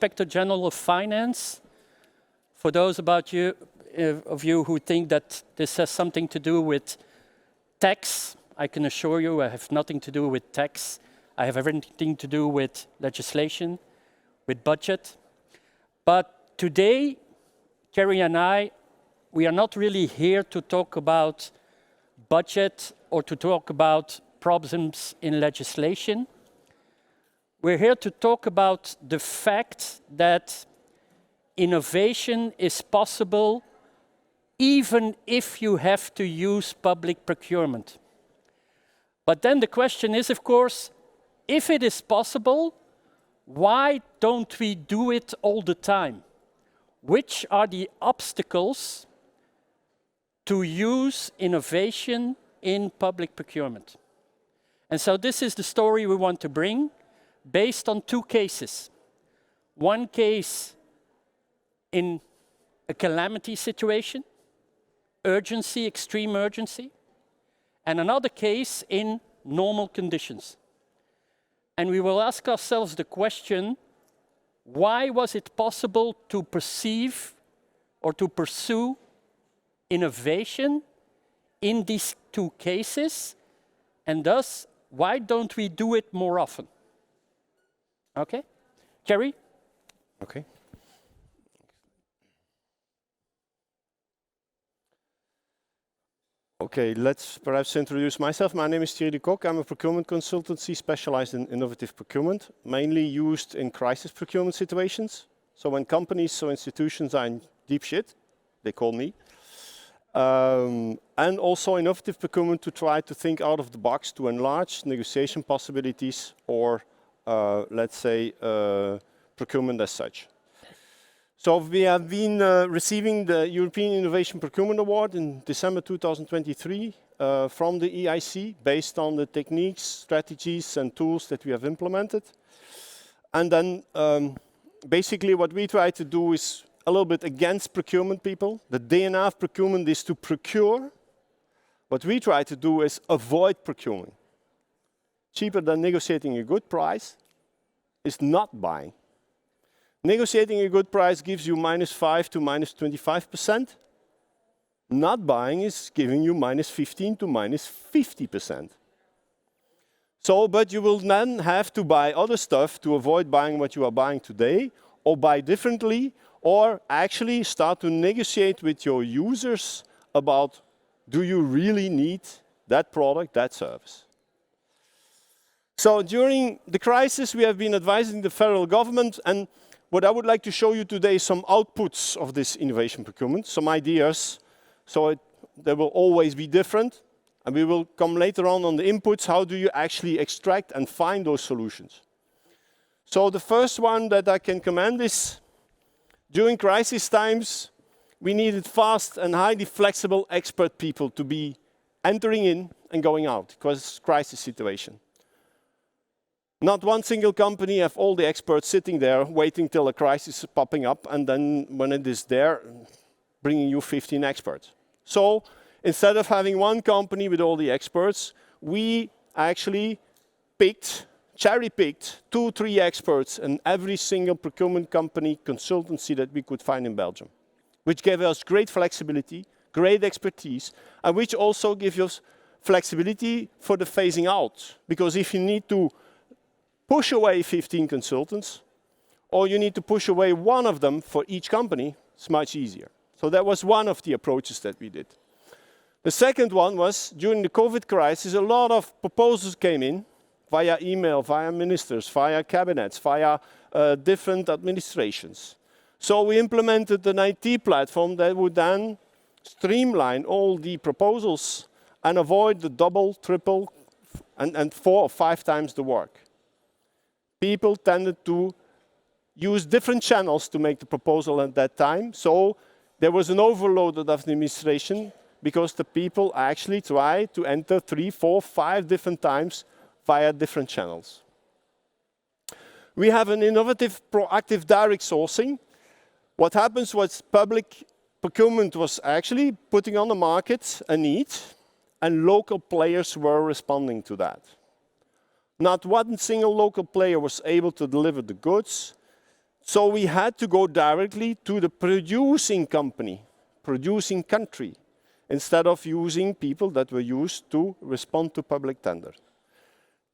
Inspector General of Finance. For those of you who think that this has something to do with tax, I can assure you I have nothing to do with tax. I have everything to do with legislation, with budget. But today, Thierry and I, we are not really here to talk about budget or to talk about problems in legislation. We're here to talk about the fact that innovation is possible even if you have to use public procurement. But then the question is, of course, if it is possible, why don't we do it all the time? Which are the obstacles to use innovation in public procurement? And so this is the story we want to bring, based on two cases. One case in a calamity situation, urgency, extreme urgency, and another case in normal conditions. And we will ask ourselves the question, why was it possible to perceive or to pursue innovation in these two cases, and thus, why don't we do it more often? Okay, Thierry? Okay. Okay, let's perhaps introduce myself. My name is Thierry Decocq. I'm a procurement consultancy specialized in innovative procurement, mainly used in crisis procurement situations. So when companies or institutions are in deep shit, they call me. And also innovative procurement to try to think out of the box to enlarge negotiation possibilities or let's say, procurement as such. So we have been receiving the European Innovation Procurement Award in December 2023 from the EIC, based on the techniques, strategies and tools that we have implemented. And then basically what we try to do is a little bit against procurement people. The DNA of procurement is to procure. What we try to do is avoid procurement. Cheaper than negotiating a good price is not buying. Negotiating a good price gives you -5 to -25%. Not buying is giving you -15 to -50%. So, but you will then have to buy other stuff to avoid buying what you are buying today, or buy differently, or actually start to negotiate with your users about, do you really need that product, that service? So during the crisis, we have been advising the federal government, and what I would like to show you today is some outputs of this innovation procurement, some ideas. So they will always be different, and we will come later on the inputs. How do you actually extract and find those solutions? So the first one that I can commend is, during crisis times, we needed fast and highly flexible expert people to be entering in and going out, because it's a crisis situation. Not one single company have all the experts sitting there waiting till a crisis is popping up, and then when it is there, bringing you 15 experts. So instead of having one company with all the experts, we actually cherry-picked 2, 3 experts in every single procurement company consultancy that we could find in Belgium, which gave us great flexibility, great expertise, and which also gives us flexibility for the phasing out. Because if you need to push away 15 consultants, or you need to push away one of them for each company, it's much easier. So that was one of the approaches that we did. The second one was, during the COVID crisis, a lot of proposals came in via email, via ministers, via cabinets, via different administrations. So we implemented an IT platform that would then streamline all the proposals and avoid the double, triple, and 4 or 5 times the work. People tended to use different channels to make the proposal at that time. So there was an overload of administration because the people actually tried to enter 3, 4, 5 different times via different channels. We have an innovative, proactive direct sourcing. What happens was public procurement was actually putting on the market a need, and local players were responding to that. Not one single local player was able to deliver the goods. So we had to go directly to the producing company, producing country, instead of using people that were used to respond to public tender.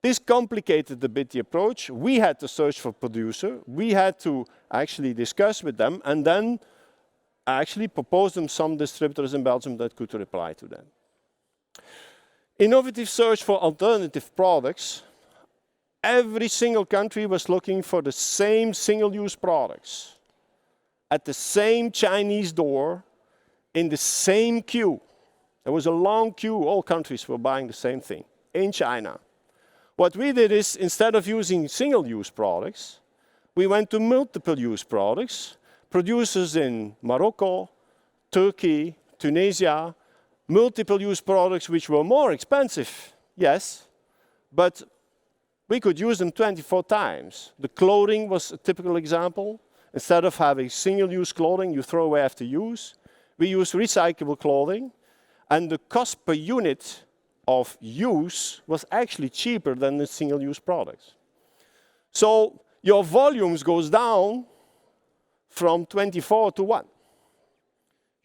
This complicated a bit the approach. We had to search for producer. We had to actually discuss with them and then actually propose them some distributors in Belgium that could reply to them. Innovative search for alternative products. Every single country was looking for the same single-use products at the same Chinese door in the same queue. There was a long queue. All countries were buying the same thing in China. What we did is, instead of using single-use products, we went to multiple-use products. Producers in Morocco, Turkey, Tunisia, multiple-use products which were more expensive, yes, but we could use them 24 times. The clothing was a typical example. Instead of having single-use clothing you throw away after use, we use recyclable clothing, and the cost per unit of use was actually cheaper than the single-use products. So your volumes goes down from 24 to 1.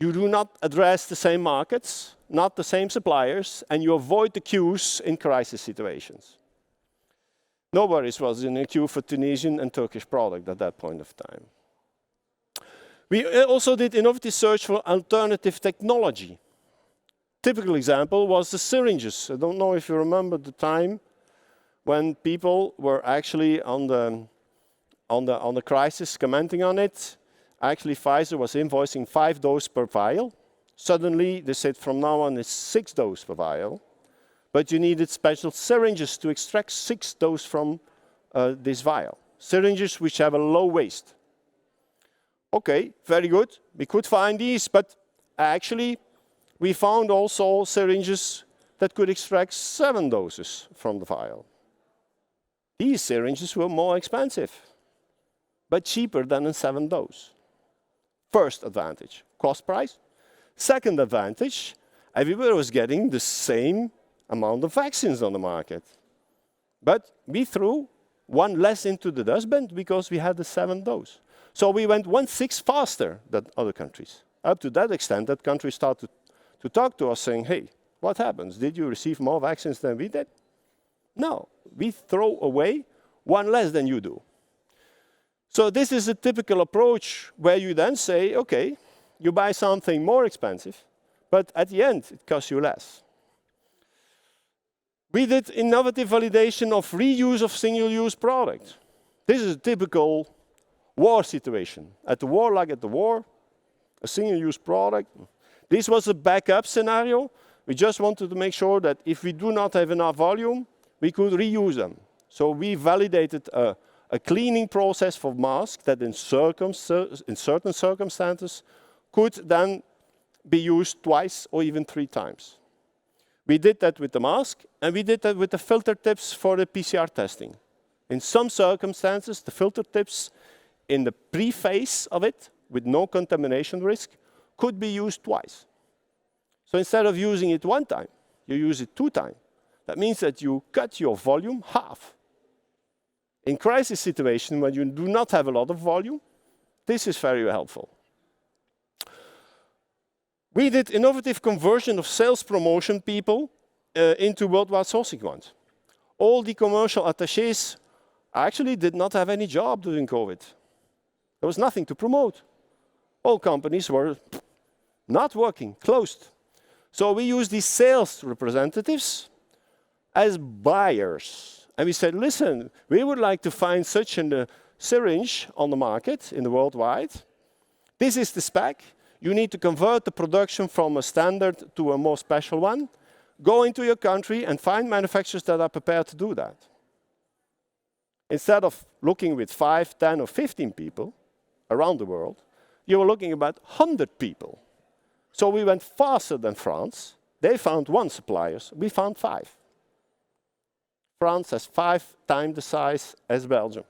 You do not address the same markets, not the same suppliers, and you avoid the queues in crisis situations. Nobody was in a queue for Tunisian and Turkish product at that point of time. We also did innovative search for alternative technology. Typical example was the syringes. I don't know if you remember the time when people were actually on the crisis, commenting on it. Actually, Pfizer was invoicing 5 doses per vial. Suddenly, they said from now on it's 6 doses per vial. But you needed special syringes to extract 6 doses from this vial. Syringes which have a low waste. Okay, very good. We could find these, but actually we found also syringes that could extract 7 doses from the vial. These syringes were more expensive, but cheaper than a 7 dose. First advantage, cost price. Second advantage, everybody was getting the same amount of vaccines on the market. But we threw 1 less into the dustbin because we had the 7 dose. So we went 1/6 faster than other countries. Up to that extent that countries started to talk to us saying, hey, what happens? Did you receive more vaccines than we did? No, we throw away 1 less than you do. So this is a typical approach where you then say, okay, you buy something more expensive, but at the end it costs you less. We did innovative validation of reuse of single-use products. This is a typical war situation. At the war, like at the war, a single-use product. This was a backup scenario. We just wanted to make sure that if we do not have enough volume, we could reuse them. So we validated a cleaning process for masks that in certain circumstances could then be used twice or even 3 times. We did that with the mask, and we did that with the filter tips for the PCR testing. In some circumstances, the filter tips in the pre-phase of it, with no contamination risk, could be used twice. So instead of using it 1 time, you use it 2 times. That means that you cut your volume half. In crisis situation, when you do not have a lot of volume, this is very helpful. We did innovative conversion of sales promotion people into worldwide sourcing ones. All the commercial attachés actually did not have any job during COVID. There was nothing to promote. All companies were not working, closed. So we used these sales representatives as buyers. And we said, listen, we would like to find such a syringe on the market in the worldwide. This is the spec. You need to convert the production from a standard to a more special one. Go into your country and find manufacturers that are prepared to do that. Instead of looking with 5, 10, or 15 people around the world, you were looking about 100 people. So we went faster than France. They found 1 supplier. We found 5. France has 5 times the size as Belgium.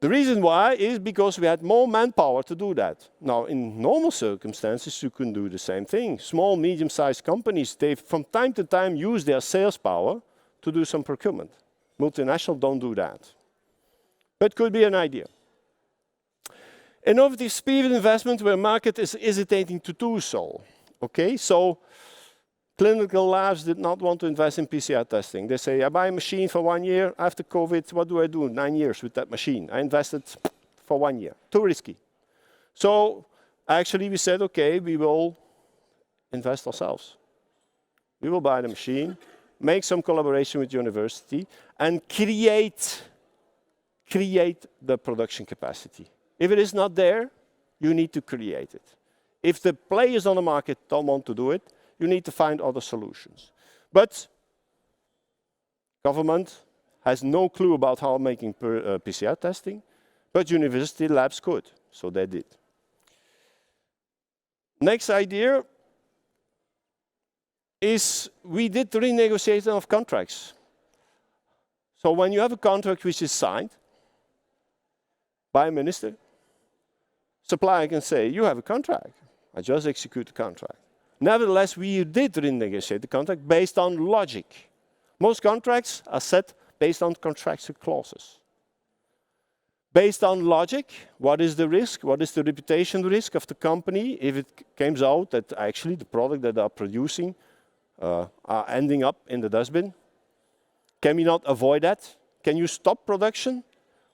The reason why is because we had more manpower to do that. Now, in normal circumstances, you can do the same thing. Small, medium-sized companies, they from time to time use their sales power to do some procurement. Multinationals don't do that. But could be an idea. Innovative speed investment where market is hesitating to do so. Okay, so clinical labs did not want to invest in PCR testing. They say, I buy a machine for 1 year. After COVID, what do I do? 9 years with that machine. I invested for 1 year. Too risky. So actually we said, okay, we will invest ourselves. We will buy the machine, make some collaboration with university, and create the production capacity. If it is not there, you need to create it. If the players on the market don't want to do it, you need to find other solutions. But government has no clue about how making PCR testing, but university labs could, so they did. Next idea is we did the renegotiation of contracts. So when you have a contract which is signed by a minister, supplier can say, you have a contract. I just execute the contract. Nevertheless, we did renegotiate the contract based on logic. Most contracts are set based on contractual clauses. Based on logic, what is the risk? What is the reputation risk of the company if it comes out that actually the product that they are producing are ending up in the dustbin? Can we not avoid that? Can you stop production?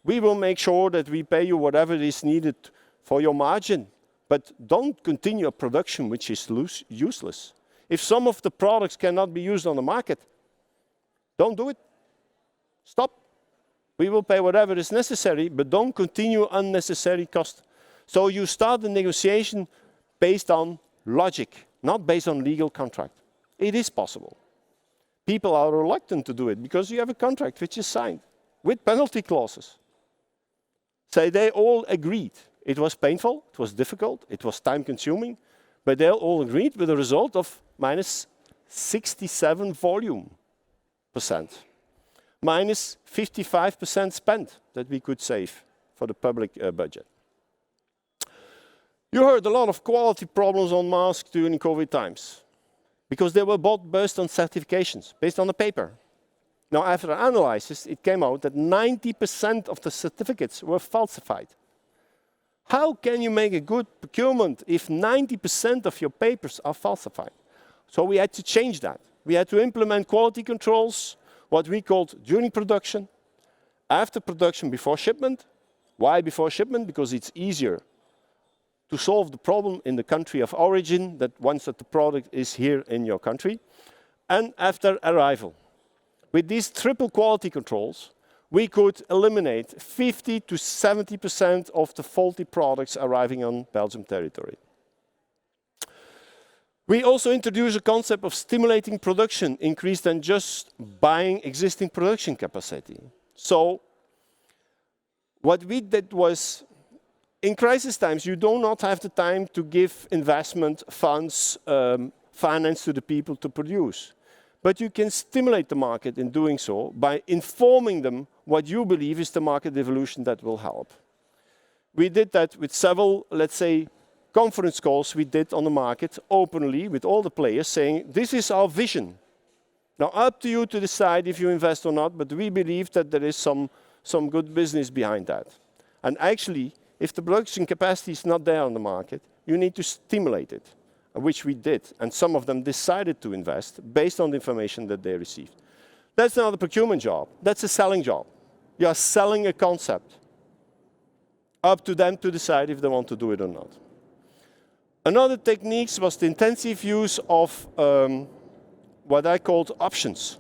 We will make sure that we pay you whatever is needed for your margin, but don't continue a production which is useless. If some of the products cannot be used on the market, don't do it. Stop. We will pay whatever is necessary, but don't continue unnecessary cost. So you start the negotiation based on logic, not based on legal contract. It is possible. People are reluctant to do it because you have a contract which is signed with penalty clauses. So they all agreed. It was painful, it was difficult, it was time consuming, but they all agreed with a result of minus 67 volume percent. Minus 55% spent that we could save for the public budget. You heard a lot of quality problems on masks during COVID times because they were both based on certifications, based on the paper. Now, after analysis, it came out that 90% of the certificates were falsified. How can you make a good procurement if 90% of your papers are falsified? So we had to change that. We had to implement quality controls, what we called during production, after production, before shipment. Why before shipment? Because it's easier to solve the problem in the country of origin that once that the product is here in your country, and after arrival. With these triple quality controls, we could eliminate 50 to 70% of the faulty products arriving on Belgium territory. We also introduced a concept of stimulating production, increased than just buying existing production capacity. So what we did was, in crisis times, you do not have the time to give investment funds, finance to the people to produce. But you can stimulate the market in doing so by informing them what you believe is the market evolution that will help. We did that with several, let's say, conference calls we did on the market openly with all the players saying, this is our vision. Now up to you to decide if you invest or not, but we believe that there is some good business behind that. And actually, if the production capacity is not there on the market, you need to stimulate it, which we did. And some of them decided to invest based on the information that they received. That's not a procurement job. That's a selling job. You are selling a concept. Up to them to decide if they want to do it or not. Another technique was the intensive use of what I called options.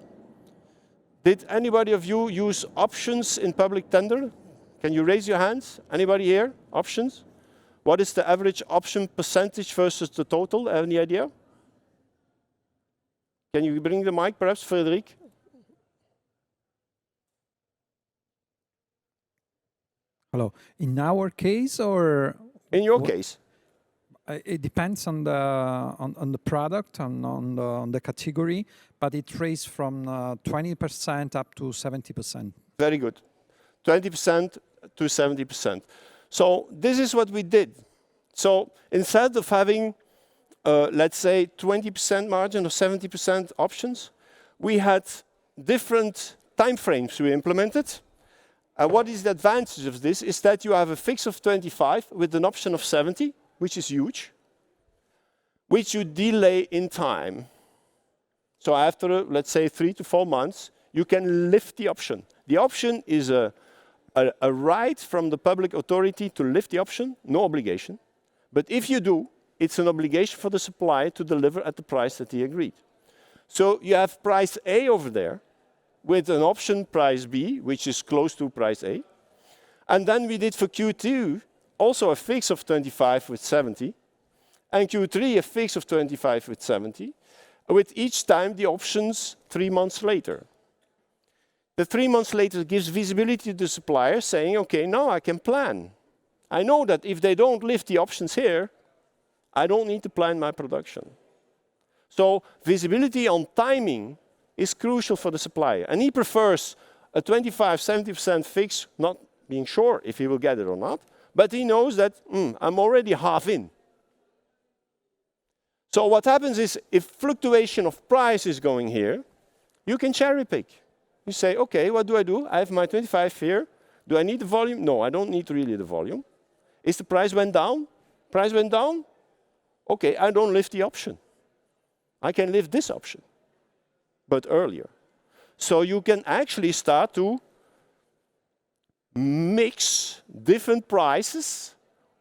Did anybody of you use options in public tender? Can you raise your hands? Anybody here? Options? What is the average option percentage versus the total? Any idea? Can you bring the mic, perhaps, Frederic? Hello. In our case, or in your case? It depends on the product and on the category, but it ranges from 20% up to 70%. Very good. 20% to 70%. So this is what we did. So instead of having, let's say, 20% margin or 70% options, we had different time frames we implemented, And what is the advantage of this is that you have a fix of 25 with an option of 70, which is huge, which you delay in time. So after, let's say, 3 to 4 months, you can lift the option. The option is a right from the public authority to lift the option, no obligation. But if you do, it's an obligation for the supplier to deliver at the price that he agreed. So you have price A over there with an option price B, which is close to price A. And then we did for Q2 also a fix of 25 with 70, and Q3 a fix of 25 with 70, with each time the options 3 months later. The 3 months later gives visibility to the supplier saying, okay, now I can plan. I know that if they don't lift the options here, I don't need to plan my production. So visibility on timing is crucial for the supplier. And he prefers a 25-70% fix, not being sure if he will get it or not, but he knows that I'm already half in. So what happens is, if fluctuation of price is going here, you can cherry pick. You say, okay, what do? I have my 25 here. Do I need the volume? No, I don't need really the volume. Is the price went down? Price went down? Okay, I don't lift the option. I can lift this option, but earlier. So you can actually start to mix different prices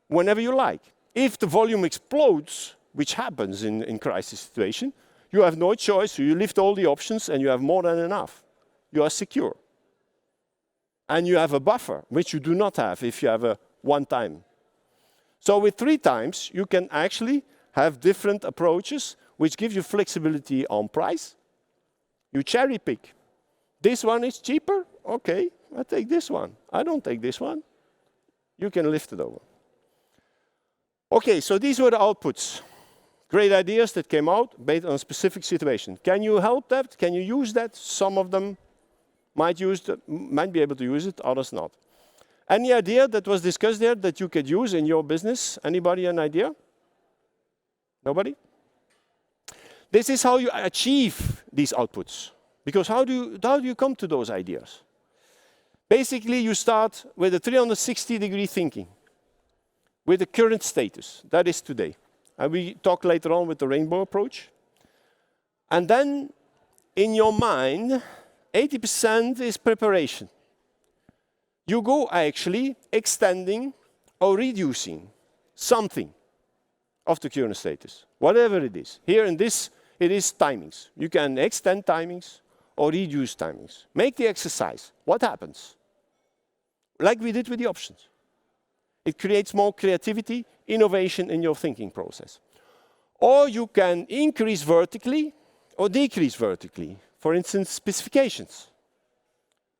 whenever you like. If the volume explodes, which happens in crisis situation, you have no choice, so you lift all the options and you have more than enough. You are secure. And you have a buffer, which you do not have if you have a one time. So with 3 times, you can actually have different approaches, which give you flexibility on price. You cherry pick. This one is cheaper? Okay, I take this one. I don't take this one. You can lift it over. Okay, so these were the outputs. Great ideas that came out based on a specific situation. Can you help that? Can you use that? Some of them might be able to use it, others not. Any idea that was discussed there that you could use in your business? Anybody an idea? Nobody? This is how you achieve these outputs. Because how do you come to those ideas? Basically, you start with a 360-degree thinking, with the current status, that is today. And we talk later on with the rainbow approach. And then, in your mind, 80% is preparation. You go actually extending or reducing something of the current status, whatever it is. Here in this, it is timings. You can extend timings or reduce timings. Make the exercise. What happens? Like we did with the options. It creates more creativity, innovation in your thinking process. Or you can increase vertically or decrease vertically. For instance, specifications.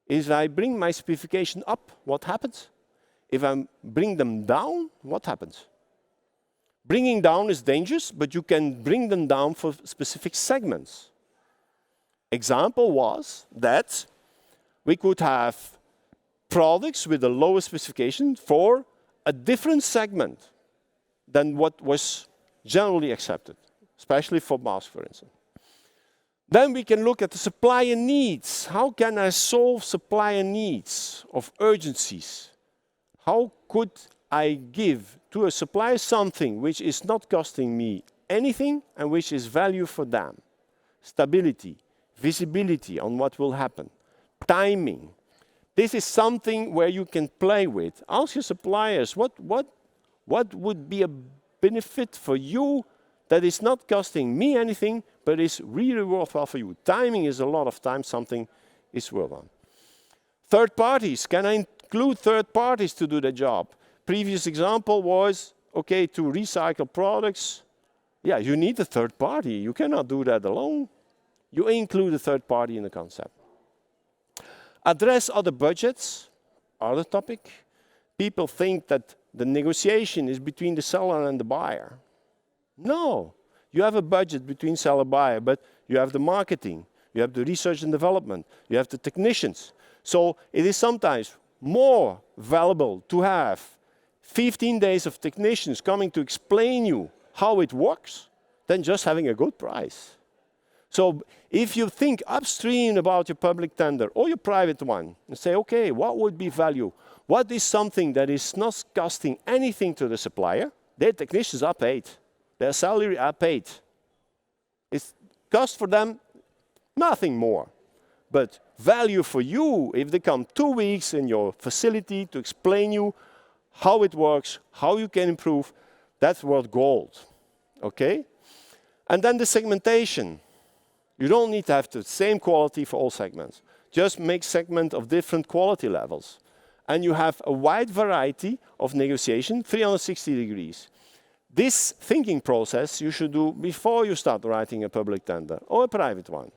If I bring my specification up, what happens? If I bring them down, what happens? Bringing down is dangerous, but you can bring them down for specific segments. Example was that we could have products with a lower specification for a different segment than what was generally accepted, especially for masks, for instance. Then we can look at the supplier needs. How can I solve supplier needs of urgencies? How could I give to a supplier something which is not costing me anything and which is value for them? Stability, visibility on what will happen, timing. This is something where you can play with. Ask your suppliers, what would be a benefit for you that is not costing me anything, but is really worthwhile for you? Timing is a lot of time, something is worthwhile. Third parties, can I include third parties to do the job? Previous example was, okay, to recycle products, yeah, you need a third party. You cannot do that alone. You include a third party in the concept. Address other budgets, other topic. People think that the negotiation is between the seller and the buyer. No, you have a budget between seller and buyer, but you have the marketing, you have the research and development, you have the technicians. So it is sometimes more valuable to have 15 days of technicians coming to explain you how it works than just having a good price. So if you think upstream about your public tender or your private one, and say, okay, what would be value? What is something that is not costing anything to the supplier? Their technicians are paid. Their salary are paid. It's cost for them nothing more. But value for you, if they come 2 weeks in your facility to explain you how it works, how you can improve, that's worth gold. Okay? And then the segmentation. You don't need to have the same quality for all segments. Just make segment of different quality levels. And you have a wide variety of negotiation, 360 degrees. This thinking process you should do before you start writing a public tender or a private one,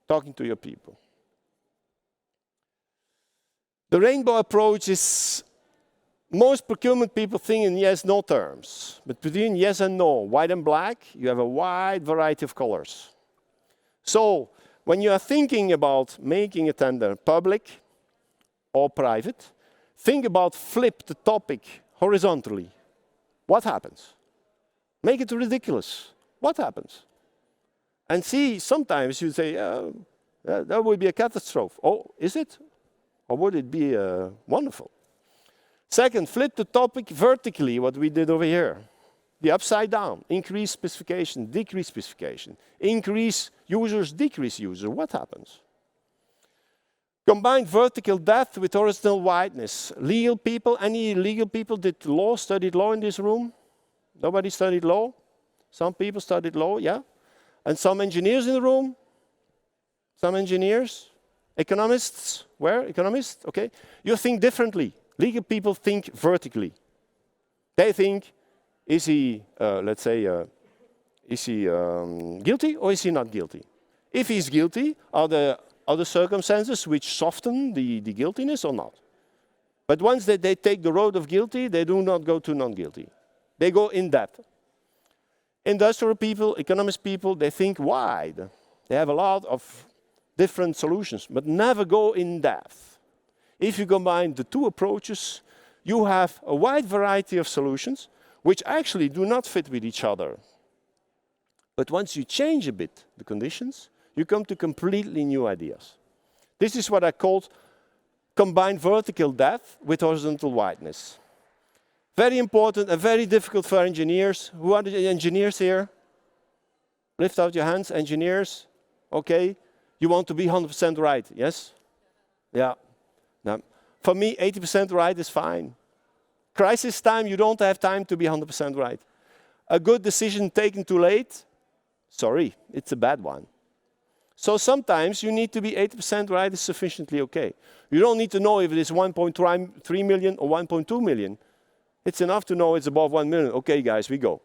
talking to your people. The rainbow approach is, most procurement people think in yes-no terms. But between yes and no, white and black, you have a wide variety of colors. So when you are thinking about making a tender public or private, think about flip the topic horizontally. What happens? Make it ridiculous. What happens? And see, sometimes you say, that would be a catastrophe. Oh, is it? Or would it be wonderful? Second, flip the topic vertically, what we did over here. The upside down, increase specification, decrease specification. Increase users, decrease user. What happens? Combine vertical depth with horizontal wideness. Legal people, any legal people did law, studied law in this room? Nobody studied law? Some people studied law, yeah? And some engineers in the room? Some engineers? Economists? Where? Economists? Okay. You think differently. Legal people think vertically. They think, is he, let's say, is he guilty or is he not guilty? If he's guilty, are there other circumstances which soften the guiltiness or not? But once they take the road of guilty, they do not go to non-guilty. They go in depth. Industrial people, economist people, they think wide. They have a lot of different solutions, but never go in depth. If you combine the two approaches, you have a wide variety of solutions which actually do not fit with each other. But once you change a bit the conditions, you come to completely new ideas. This is what I called combined vertical depth with horizontal wideness. Very important and very difficult for engineers. Who are the engineers here? Lift out your hands, engineers. Okay, you want to be 100% right, yes? Yeah. Now, for me, 80% right is fine. Crisis time, you don't have time to be 100% right. A good decision taken too late, sorry, it's a bad one. So sometimes you need to be 80% right is sufficiently okay. You don't need to know if it is 1.3 million or 1.2 million. It's enough to know it's above 1 million. Okay, guys, we go.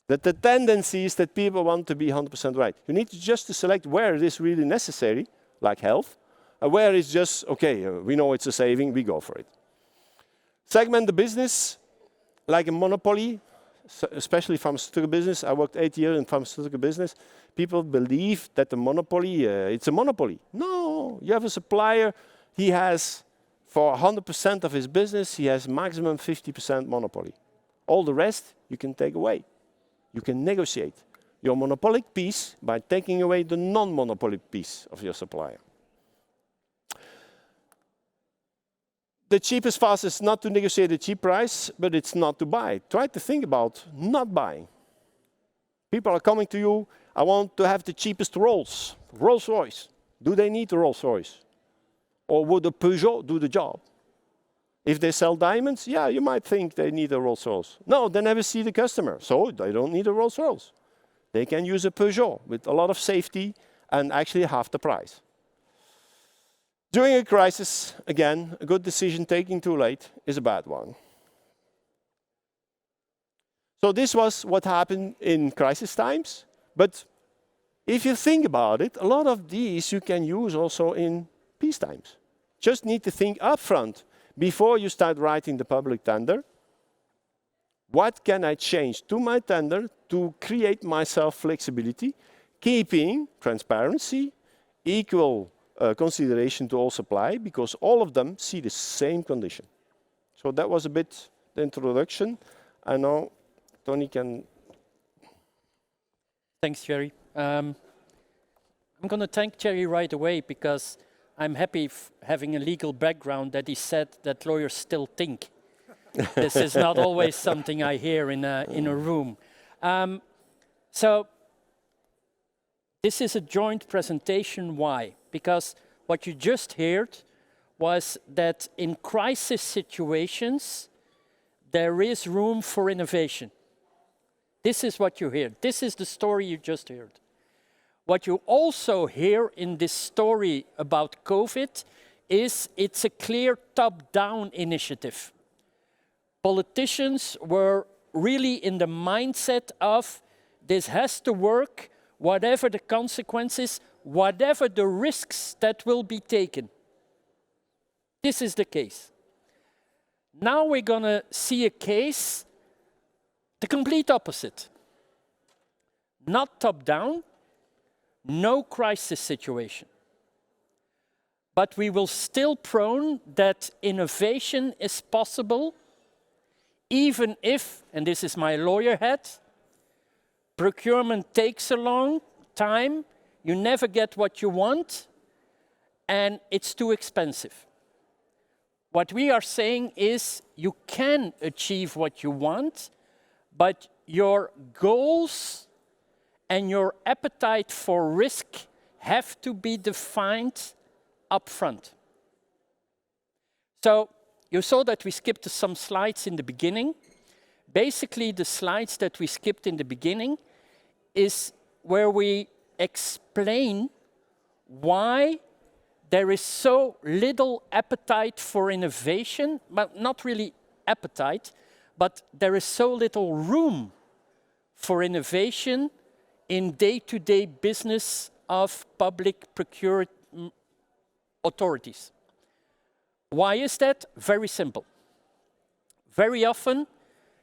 That the tendency is that people want to be 100% right. You need to just to select where it is really necessary, like health, and where it's just, okay, we know it's a saving, we go for it. Segment the business like a monopoly, especially pharmaceutical business. I worked 8 years in pharmaceutical business. People believe that the monopoly, it's a monopoly. No, you have a supplier, he has, for 100% of his business, he has maximum 50% monopoly. All the rest you can take away. You can negotiate your monopolic piece by taking away the non-monopoly piece of your supplier. The cheapest fast is not to negotiate a cheap price, but it's not to buy. Try to think about not buying. People are coming to you, I want to have the cheapest Rolls-Royce. Do they need a Rolls-Royce? Or would a Peugeot do the job? If they sell diamonds, yeah, you might think they need a Rolls-Royce. No, they never see the customer, so they don't need a Rolls-Royce. They can use a Peugeot with a lot of safety and actually half the price. During a crisis, again, a good decision taken too late is a bad one. So this was what happened in crisis times. But if you think about it, a lot of these you can use also in peace times. Just need to think upfront before you start writing the public tender. What can I change to my tender to create myself flexibility, keeping transparency, equal consideration to all supply, because all of them see the same condition. So that was a bit the introduction. I know Tony can. Thanks, Thierry. I'm going to thank Thierry right away because I'm happy having a legal background that he said that lawyers still think. This is not always something I hear in a room. So this is a joint presentation. Why? Because what you just heard was that in crisis situations, there is room for innovation. This is what you hear. This is the story you just heard. What you also hear in this story about COVID is it's a clear top-down initiative. Politicians were really in the mindset of this has to work, whatever the consequences, whatever the risks that will be taken. This is the case. Now we're going to see a case, the complete opposite. Not top-down, no crisis situation. But we will still prone that innovation is possible, even if, and this is my lawyer hat, procurement takes a long time, you never get what you want, and it's too expensive. What we are saying is you can achieve what you want, but your goals and your appetite for risk have to be defined upfront. So you saw that we skipped some slides in the beginning. Basically, the slides that we skipped in the beginning is where we explain why there is so little appetite for innovation, but not really appetite, but there is so little room for innovation in day-to-day business of public procurement authorities. Why is that? Very simple. Very often,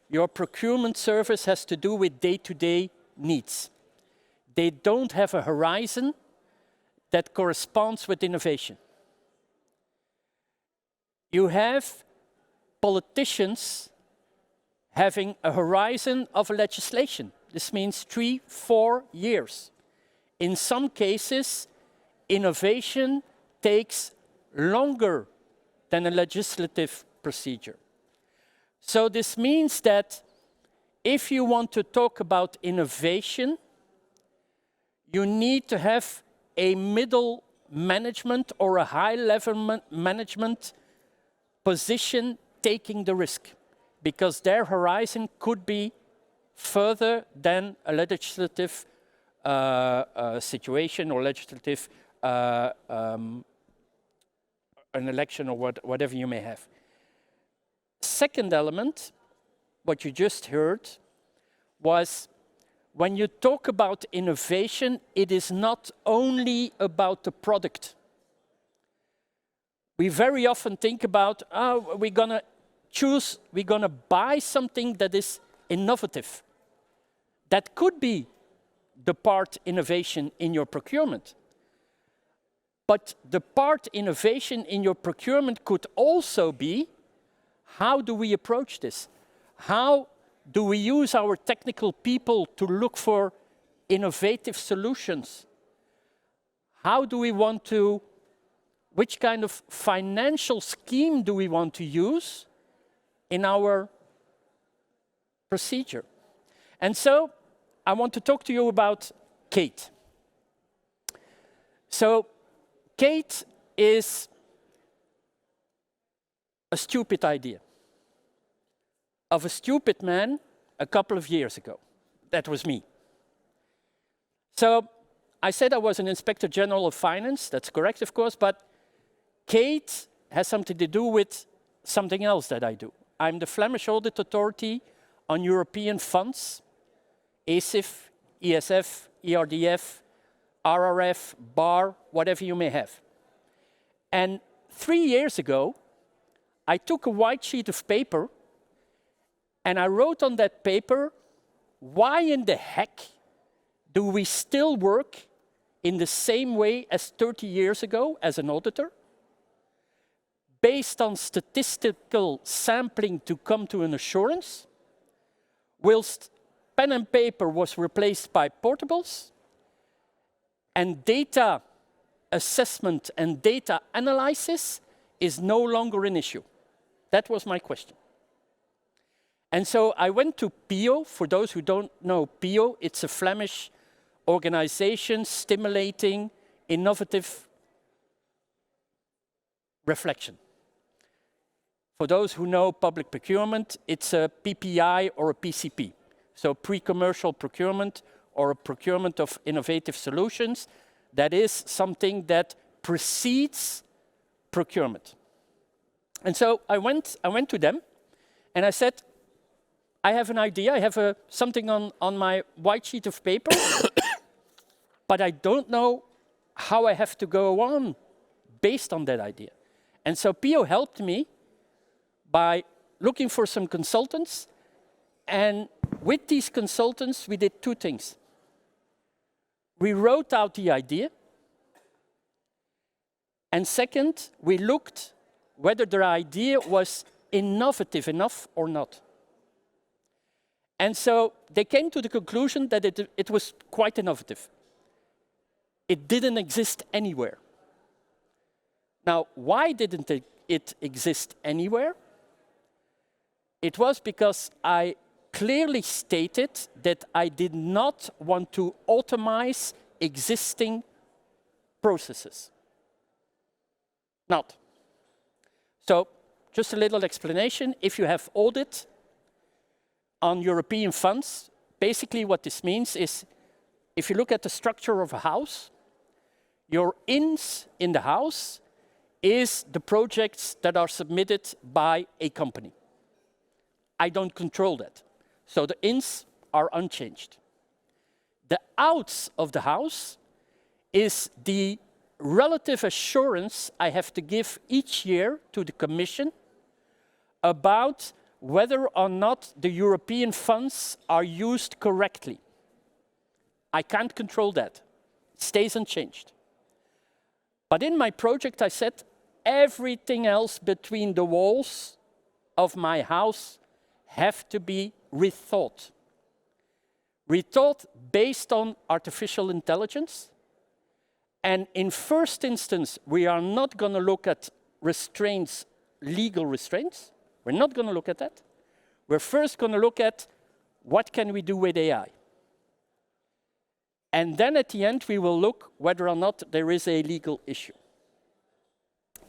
your procurement service has to do with day-to-day needs. They don't have a horizon that corresponds with innovation. You have politicians having a horizon of legislation. This means 3-4 years. In some cases, innovation takes longer than a legislative procedure. So this means that if you want to talk about innovation, you need to have a middle management or a high-level management position taking the risk, because their horizon could be further than a legislative situation or legislative an election or whatever you may have. Second element, what you just heard, was when you talk about innovation, it is not only about the product. We very often think about, oh, we're going to buy something that is innovative. That could be the part innovation in your procurement. But the part innovation in your procurement could also be, how do we approach this? How do we use our technical people to look for innovative solutions? How do we want to, which kind of financial scheme do we want to use in our procedure? And so I want to talk to you about Kate. So Kate is a stupid idea of a stupid man a couple of years ago. That was me. So I said I was an Inspector General of Finance. That's correct, of course, but Kate has something to do with something else that I do. I'm the Flemish Audit Authority on European funds, ASIF, ESF, ERDF, RRF, BAR, whatever you may have. And 3 years ago, I took a white sheet of paper and I wrote on that paper, why in the heck do we still work in the same way as 30 years ago as an auditor? Based on statistical sampling to come to an assurance, whilst pen and paper was replaced by portables, and data assessment and data analysis is no longer an issue. That was my question. And so I went to PIO. For those who don't know PIO, it's a Flemish organization stimulating innovative reflection. For those who know public procurement, it's a PPI or a PCP. So pre-commercial procurement or a procurement of innovative solutions. That is something that precedes procurement. And so I went to them and I said, I have an idea, I have something on my white sheet of paper, but I don't know how I have to go on based on that idea. And so PIO helped me by looking for some consultants, and with these consultants we did two things. We wrote out the idea, and second, we looked whether the idea was innovative enough or not. And so they came to the conclusion that it was quite innovative. It didn't exist anywhere. Now, why didn't it exist anywhere? It was because I clearly stated that I did not want to automate existing processes. Not. So, just a little explanation. If you have audit on European funds, basically what this means is, if you look at the structure of a house, your ins in the house is the projects that are submitted by a company. I don't control that. So the ins are unchanged. The outs of the house is the relative assurance I have to give each year to the Commission about whether or not the European funds are used correctly. I can't control that. It stays unchanged. But in my project, I said everything else between the walls of my house have to be rethought. Rethought based on artificial intelligence. And in first instance, we are not going to look at restraints, legal restraints. We're not going to look at that. We're first going to look at what can we do with AI. And then at the end, we will look whether or not there is a legal issue.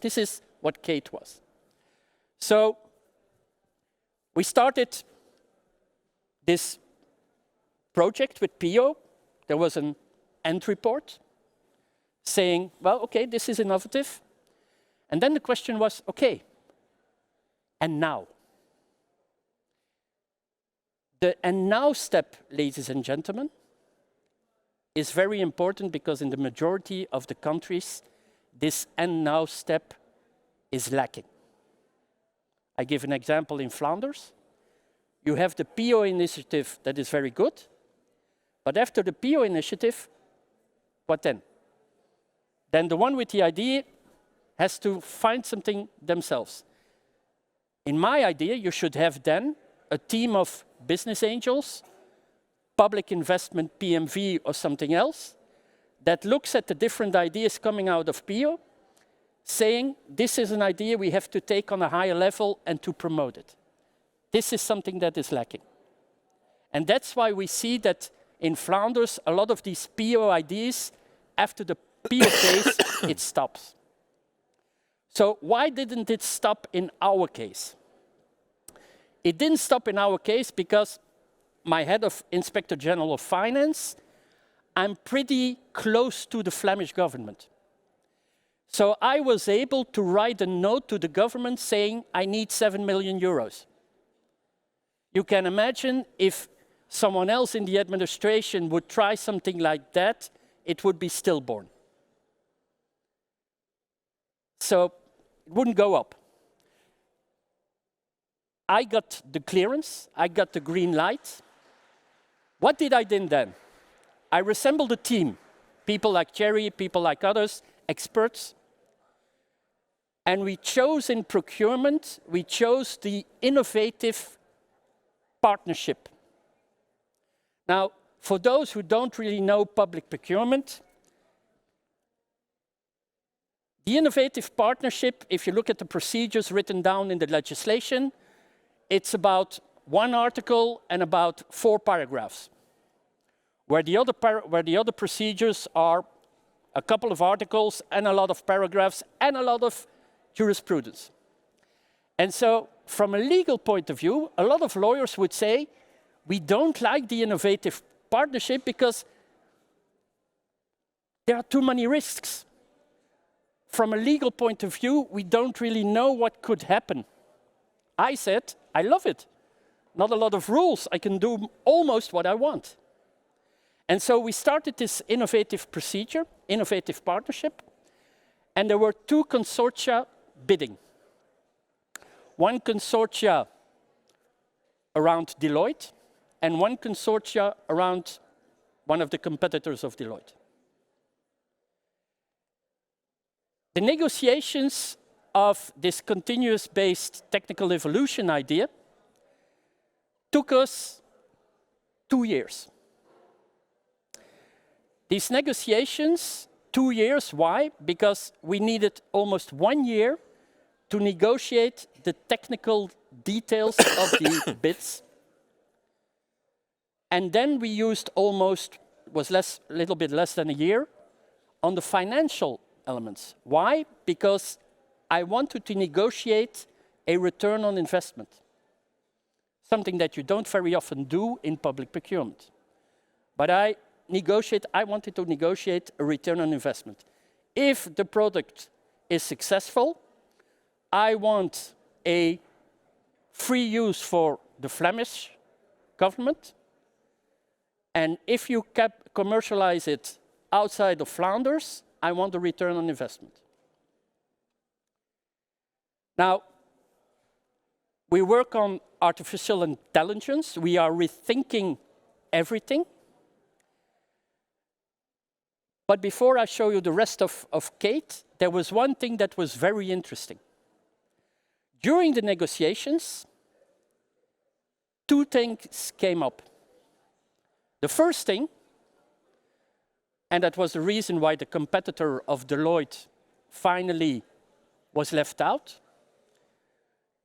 This is what Kate was. So we started this project with PIO. There was an end report saying, well, okay, this is innovative. And then the question was, okay, and now? The and now step, ladies and gentlemen, is very important because in the majority of the countries, this and now step is lacking. I give an example in Flanders. You have the PIO initiative that is very good, but after the PIO initiative, what then? Then the one with the idea has to find something themselves. In my idea, you should have then a team of business angels, public investment PMV or something else, that looks at the different ideas coming out of PIO, saying this is an idea we have to take on a higher level and to promote it. This is something that is lacking. And that's why we see that in Flanders, a lot of these PIO ideas, after the PIO case, it stops. So why didn't it stop in our case? It didn't stop in our case because my head of Inspector General of Finance, I'm pretty close to the Flemish government. So I was able to write a note to the government saying, I need 7 million euros. You can imagine if someone else in the administration would try something like that, it would be stillborn. So it wouldn't go up. I got the clearance, I got the green light. What did I do then? I assembled a team, people like Thierry, people like others, experts. And we chose in procurement, we chose the innovative partnership. Now, for those who don't really know public procurement, the innovative partnership, if you look at the procedures written down in the legislation, it's about one article and about 4 paragraphs, where the other procedures are a couple of articles and a lot of paragraphs and a lot of jurisprudence. And so, from a legal point of view, a lot of lawyers would say, we don't like the innovative partnership because there are too many risks. From a legal point of view, we don't really know what could happen. I said, I love it. Not a lot of rules. I can do almost what I want. And so we started this innovative procedure, innovative partnership, and there were 2 consortia bidding. One consortia around Deloitte, and one consortia around one of the competitors of Deloitte. The negotiations of this continuous-based technical evolution idea took us 2 years. These negotiations, 2 years, why? Because we needed almost 1 year to negotiate the technical details of the bids. And then we used almost, a little bit less than a year, on the financial elements. Why? Because I wanted to negotiate a return on investment. Something that you don't very often do in public procurement. But I wanted to negotiate a return on investment. If the product is successful, I want a free use for the Flemish government. And if you commercialize it outside of Flanders, I want a return on investment. Now, we work on artificial intelligence. We are rethinking everything. But before I show you the rest of Kate, there was one thing that was very interesting. During the negotiations, 2 things came up. The first thing, and that was the reason why the competitor of Deloitte finally was left out,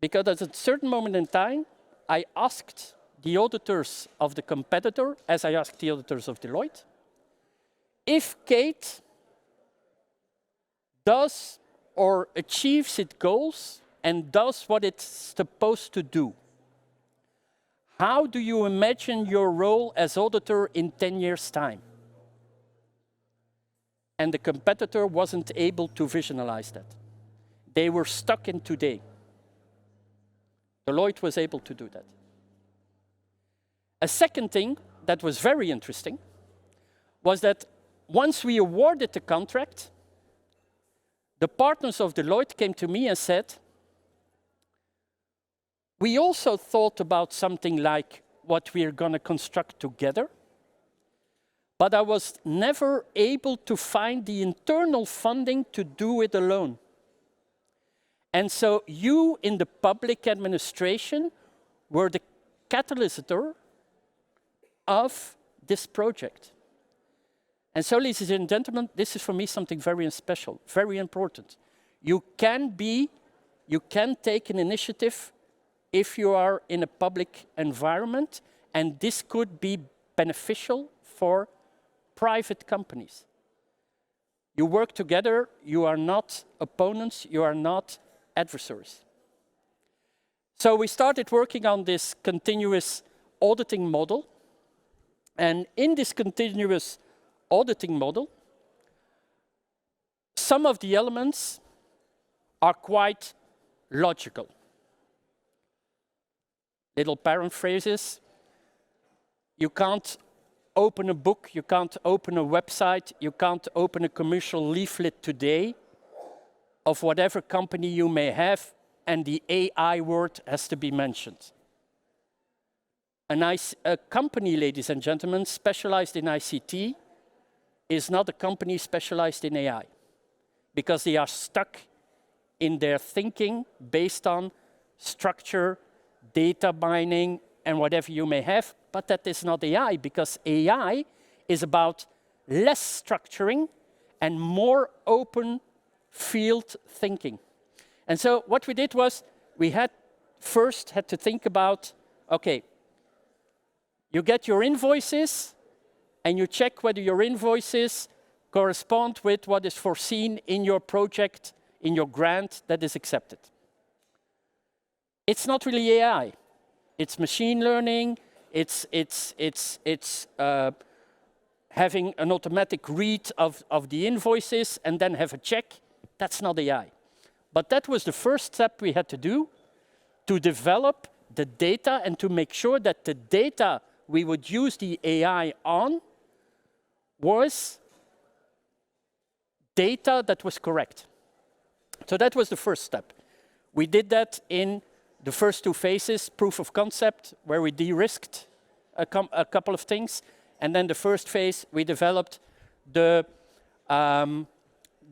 because at a certain moment in time, I asked the auditors of the competitor, as I asked the auditors of Deloitte, if Kate does or achieves its goals and does what it's supposed to do, how do you imagine your role as auditor in 10 years' time? And the competitor wasn't able to visualize that. They were stuck in today. Deloitte was able to do that. A second thing that was very interesting was that once we awarded the contract, the partners of Deloitte came to me and said, we also thought about something like what we're going to construct together, but I was never able to find the internal funding to do it alone. And so you in the public administration were the catalyst of this project. And so, ladies and gentlemen, this is for me something very special, very important. You can take an initiative if you are in a public environment, and this could be beneficial for private companies. You work together, you are not opponents, you are not adversaries. So we started working on this continuous auditing model, and in this continuous auditing model, some of the elements are quite logical. Little paraphrases. You can't open a book, you can't open a website, you can't open a commercial leaflet today of whatever company you may have, and the AI word has to be mentioned. A company, ladies and gentlemen, specialized in ICT is not a company specialized in AI, because they are stuck in their thinking based on structure, data mining, and whatever you may have, but that is not AI, because AI is about less structuring and more open field thinking. And so what we did was we first had to think about, okay, you get your invoices and you check whether your invoices correspond with what is foreseen in your project, in your grant that is accepted. It's not really AI. It's machine learning. It's having an automatic read of the invoices and then have a check. That's not AI. But that was the first step we had to do to develop the data and to make sure that the data we would use the AI on was data that was correct. So that was the first step. We did that in the first two phases, proof of concept, where we de-risked a couple of things. And then the first phase, we developed the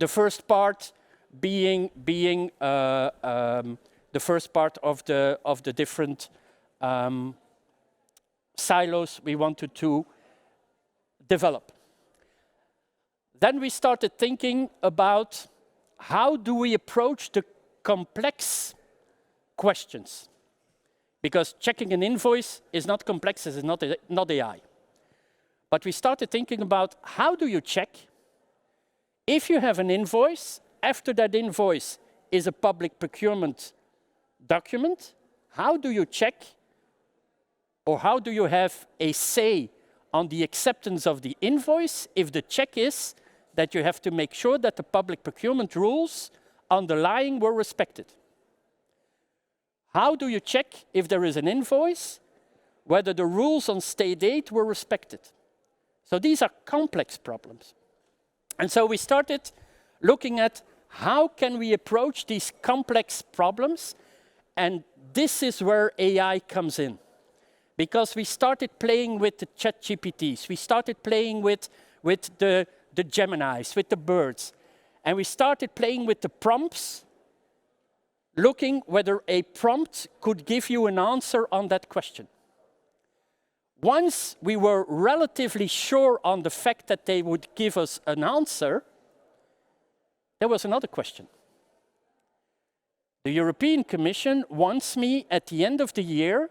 first part being the first part of the different silos we wanted to develop. Then we started thinking about how do we approach the complex questions? Because checking an invoice is not complex, it's not AI. But we started thinking about how do you check if you have an invoice, after that invoice is a public procurement document, how do you check or how do you have a say on the acceptance of the invoice if the check is that you have to make sure that the public procurement rules underlying were respected? How do you check if there is an invoice whether the rules on state aid were respected? So these are complex problems. And so we started looking at how can we approach these complex problems, and this is where AI comes in. Because we started playing with the ChatGPTs, we started playing with the Geminis, with the birds, and we started playing with the prompts, looking whether a prompt could give you an answer on that question. Once we were relatively sure on the fact that they would give us an answer, there was another question. The European Commission wants me at the end of the year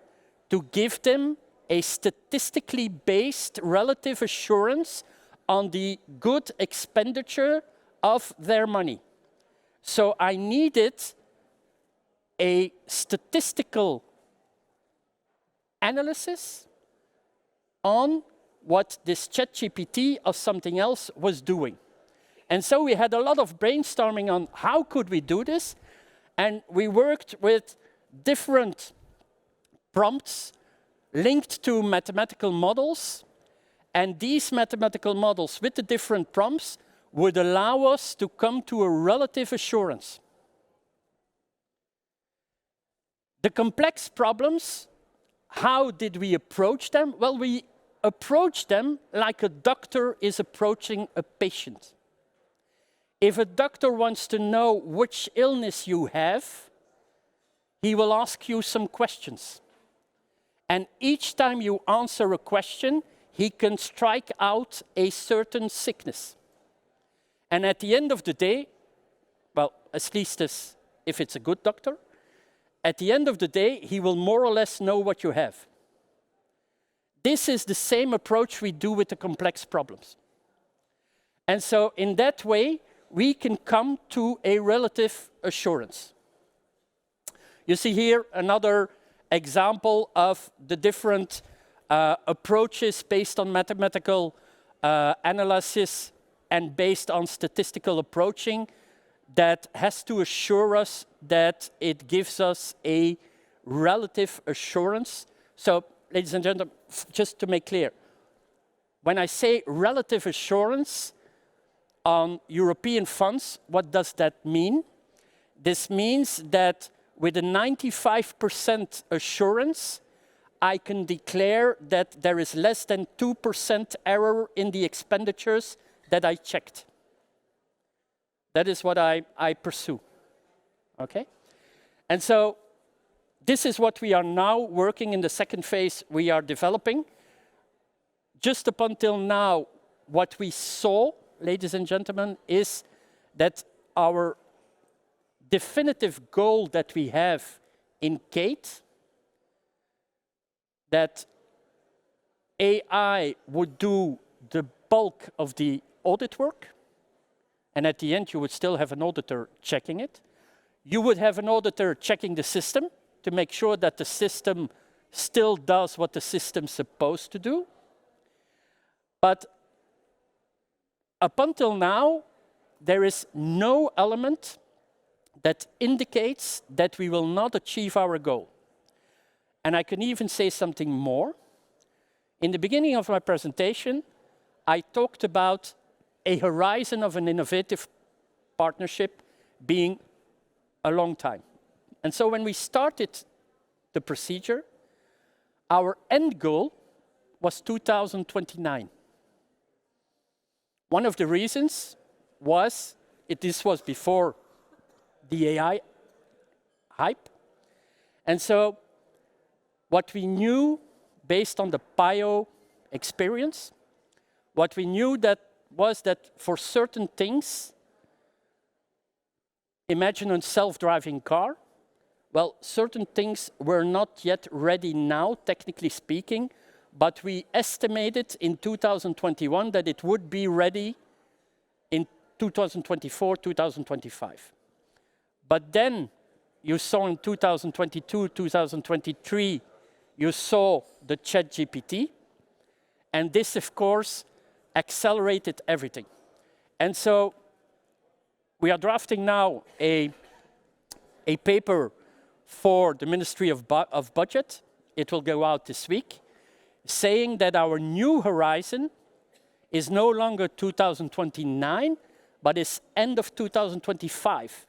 to give them a statistically based relative assurance on the good expenditure of their money. So I needed a statistical analysis on what this ChatGPT or something else was doing. And so we had a lot of brainstorming on how could we do this, and we worked with different prompts linked to mathematical models, and these mathematical models with the different prompts would allow us to come to a relative assurance. The complex problems, how did we approach them? Well, we approached them like a doctor is approaching a patient. If a doctor wants to know which illness you have, he will ask you some questions. And each time you answer a question, he can strike out a certain sickness. And at the end of the day, well, at least as if it's a good doctor, at the end of the day, he will more or less know what you have. This is the same approach we do with the complex problems. And so in that way, we can come to a relative assurance. You see here another example of the different approaches based on mathematical analysis and based on statistical approaching that has to assure us that it gives us a relative assurance. So, ladies and gentlemen, just to make clear, when I say relative assurance on European funds, what does that mean? This means that with a 95% assurance, I can declare that there is less than 2% error in the expenditures that I checked. That is what I pursue, okay? And so this is what we are now working in the second phase we are developing. just up until now, what we saw, ladies and gentlemen, is that our definitive goal that we have in Kate, that AI would do the bulk of the audit work, and at the end you would still have an auditor checking it. You would have an auditor checking the system to make sure that the system still does what the system's supposed to do. But up until now, there is no element that indicates that we will not achieve our goal. And I can even say something more. In the beginning of my presentation, I talked about a horizon of an innovative partnership being a long time. And so when we started the procedure, our end goal was 2029. One of the reasons was, this was before the AI hype. And so what we knew based on the PIO experience, what we knew that was that for certain things, imagine a self-driving car, well, certain things were not yet ready now, technically speaking, but we estimated in 2021 that it would be ready in 2024, 2025. But then you saw in 2022, 2023, you saw the ChatGPT, and this, of course, accelerated everything. And so we are drafting now a paper for the Ministry of Budget. It will go out this week, saying that our new horizon is no longer 2029, but is end of 2025.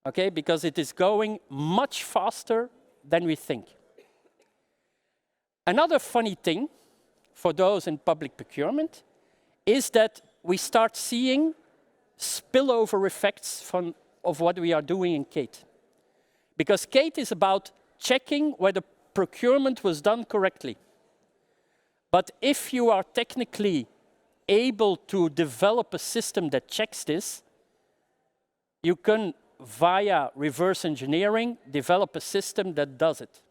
Okay, because it is going much faster than we think. Another funny thing for those in public procurement is that we start seeing spillover effects of what we are doing in Kate. Because Kate is about checking whether procurement was done correctly. But if you are technically able to develop a system that checks this, you can, via reverse engineering, develop a system that does it.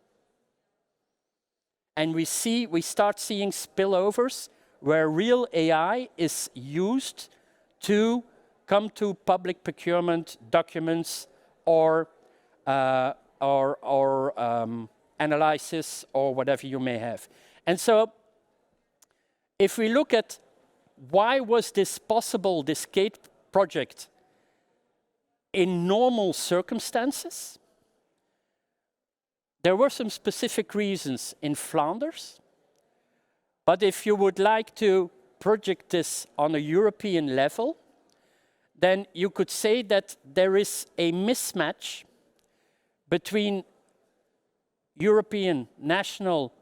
And we start seeing spillovers where real AI is used to come to public procurement documents or analysis or whatever you may have. And so if we look at why was this possible, this Kate project, in normal circumstances, there were some specific reasons in Flanders. But if you would like to project this on a European level, then you could say that there is a mismatch between European, national,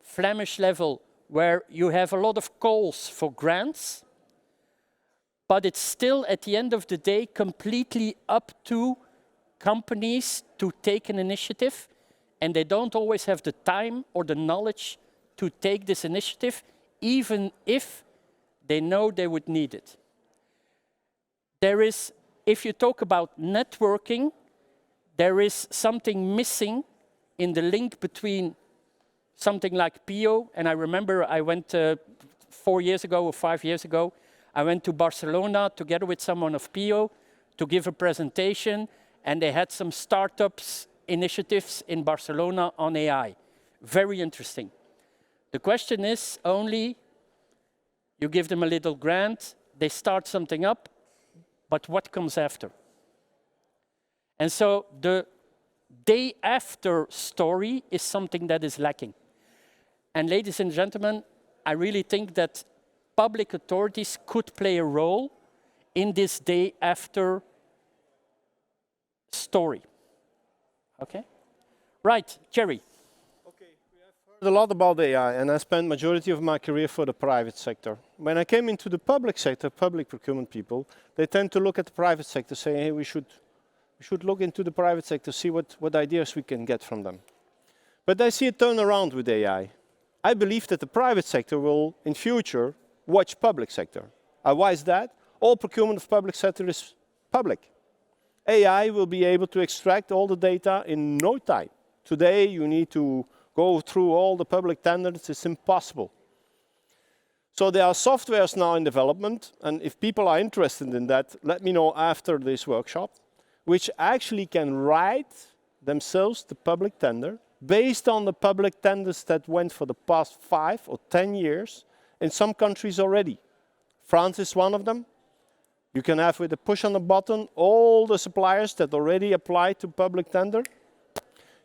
Flemish level, where you have a lot of calls for grants, but it's still, at the end of the day, completely up to companies to take an initiative, and they don't always have the time or the knowledge to take this initiative, even if they know they would need it. There is, if you talk about networking, there is something missing in the link between something like PIO, and I remember I went 4 years ago or 5 years ago, I went to Barcelona together with someone of PIO to give a presentation, and they had some startups initiatives in Barcelona on AI. Very interesting. The question is only, you give them a little grant, they start something up, but what comes after? And so the day after story is something that is lacking. And ladies and gentlemen, I really think that public authorities could play a role in this day after story. Okay? Right, Thierry. Okay, we have heard a lot about AI, and I spent majority of my career for the private sector. When I came into the public sector, public procurement people, they tend to look at the private sector, saying, hey, we should look into the private sector, see what ideas we can get from them. But I see a turnaround with AI. I believe that the private sector will, in future, watch public sector. Why is that? All procurement of public sector is public. AI will be able to extract all the data in no time. Today, you need to go through all the public tenders. It's impossible. So there are softwares now in development, and if people are interested in that, let me know after this workshop, which actually can write themselves the public tender based on the public tenders that went for the past 5 or 10 years in some countries already. France is one of them. You can have, with a push on the button, all the suppliers that already applied to public tender.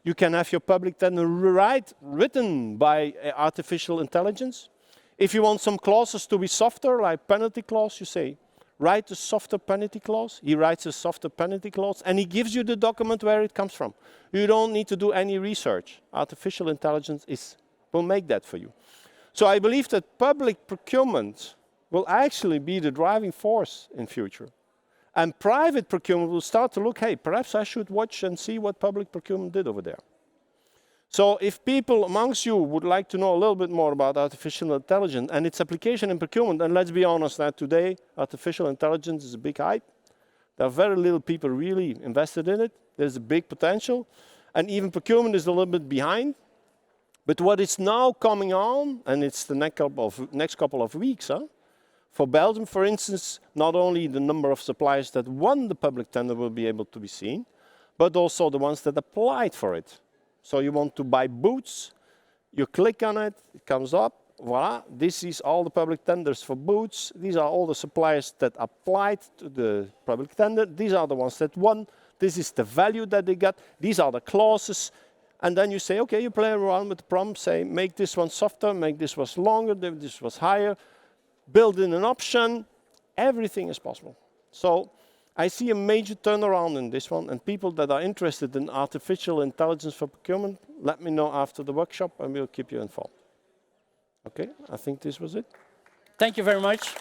You can have your public tender written by artificial intelligence. If you want some clauses to be softer, like penalty clause, you say, write a softer penalty clause. He writes a softer penalty clause, and he gives you the document where it comes from. You don't need to do any research. Artificial intelligence will make that for you. So I believe that public procurement will actually be the driving force in future. And private procurement will start to look, hey, perhaps I should watch and see what public procurement did over there. So if people amongst you would like to know a little bit more about artificial intelligence and its application in procurement, and let's be honest that today artificial intelligence is a big hype. There are very little people really invested in it. There's a big potential. And even procurement is a little bit behind. But what is now coming on, and it's the next couple of weeks, for Belgium, for instance, not only the number of suppliers that won the public tender will be able to be seen, but also the ones that applied for it. So you want to buy boots, you click on it, it comes up, voila, this is all the public tenders for boots. These are all the suppliers that applied to the public tender. These are the ones that won. This is the value that they got. These are the clauses. And then you say, okay, you play around with the prompt, say, make this one softer, make this one longer, this was higher, build in an option. Everything is possible. So I see a major turnaround in this one, and people that are interested in artificial intelligence for procurement, let me know after the workshop and we'll keep you informed. Okay, I think this was it. Thank you very much.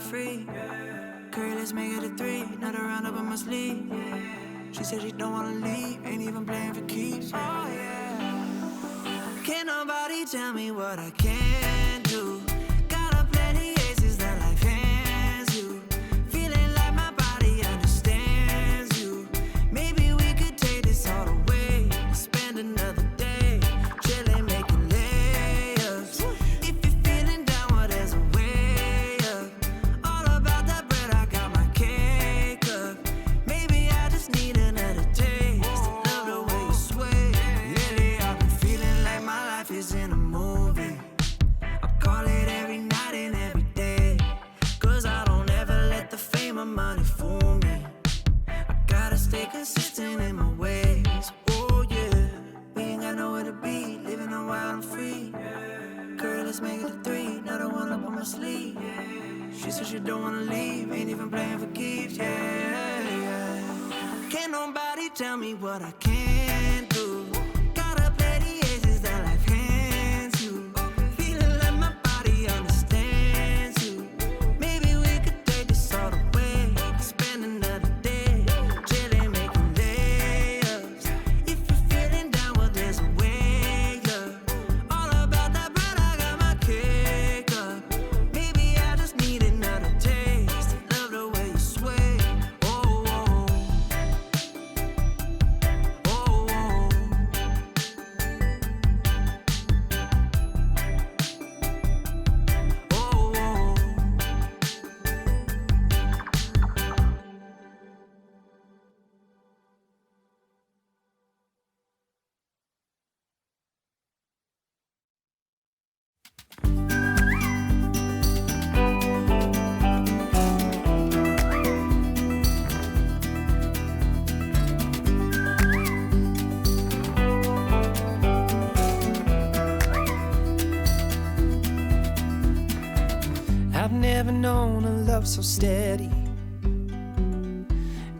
free. Curry, let's make it a 3. Another round up on my sleeve. She said she don't wanna leave, ain't even playing for keeps. Oh yeah. Can't nobody tell me what I can do. Got a plenty aces that life hands you. Feeling like my body understands you. Maybe we could take this all the way. Spend another day chilling, making layups. If you're feeling down, well, there's a way up. All about that bread, I got my cake up. Maybe I just need another taste. Love the way you sway. Lately I've been feeling like my life is in a movie. I call it every night and every day. Cause I don't ever let the fame or money fool me. I gotta stay consistent in my ways. Oh yeah. We ain't got nowhere to be. Living a wild and free. Girl, let's make it a 3. Another one up on my sleeve. She said she don't wanna leave. Ain't even playing for keeps. Yeah. Can't nobody tell me what I can do. Got a plenty aces that life hands you. Feeling like my body understands you. Maybe we could take this all the way. Spend another day chilling, making layups. If you're feeling down, well, there's a way up. All about that bread, I got my cake up. Maybe I just need another taste. Love the way you sway. Oh, oh. Oh, oh. Oh, oh. I've never known a love so steady.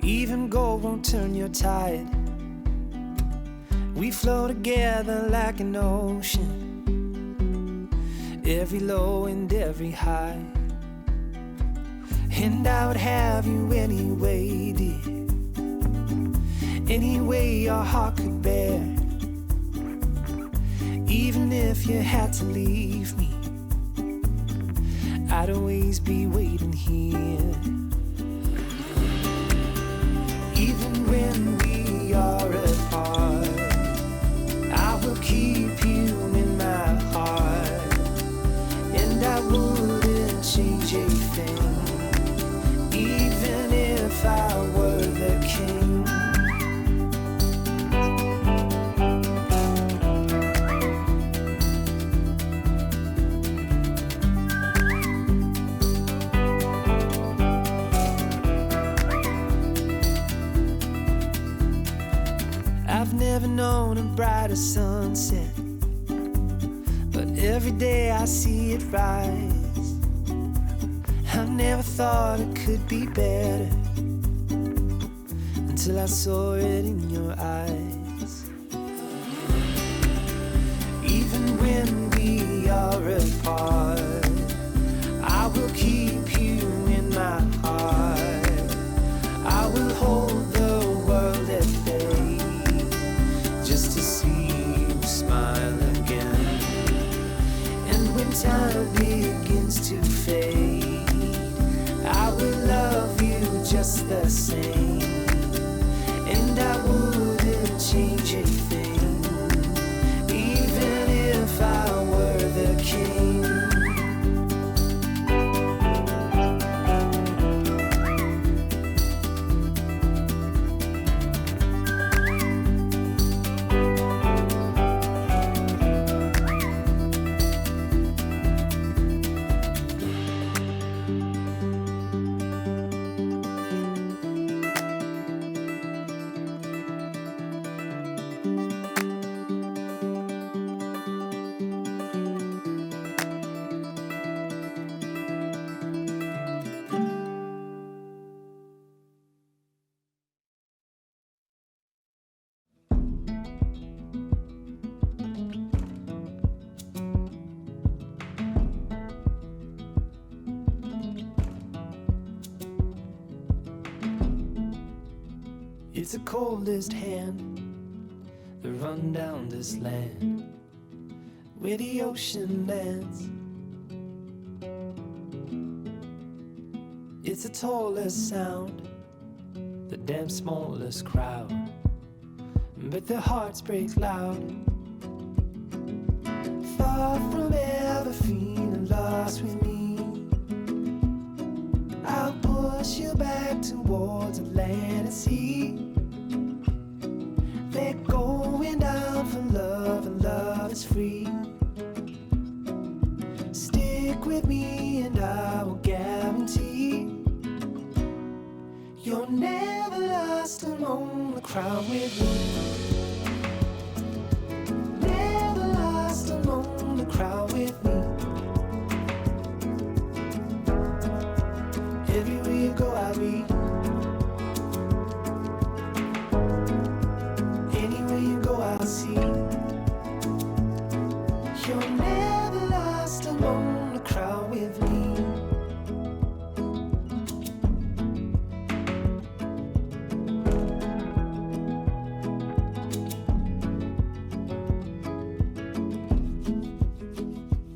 Even gold won't turn your tide. We flow together like an ocean, every low and every high. And I would have you anyway, dear, any way your heart could bear. Even if you had to leave me, I'd always be waiting here. Even when we are apart, I will keep you in my heart. And I wouldn't change a thing, even if I were the king. I've never known a brighter sunset, but every day I see it rise. I never thought it could be better until I saw it in your eyes. Even when we are apart, I will keep you in my heart. I will hold the world at bay just to see you smile again. And when time begins to fade, I will love you just the same. And I wouldn't change a thing, even if I were the king. It's the coldest hand that run down this land where the ocean lands. It's the tallest sound, the damn smallest crowd, but their hearts break loud. Far from ever feeling lost with me, I'll push you back towards the land and sea. They're going down for love, and love is free. Stick with me and I will guarantee you're never lost among the crowd with me. Never lost among the crowd with me. Everywhere you go I'll be. Anywhere you go I'll see. You're never lost among the crowd with me.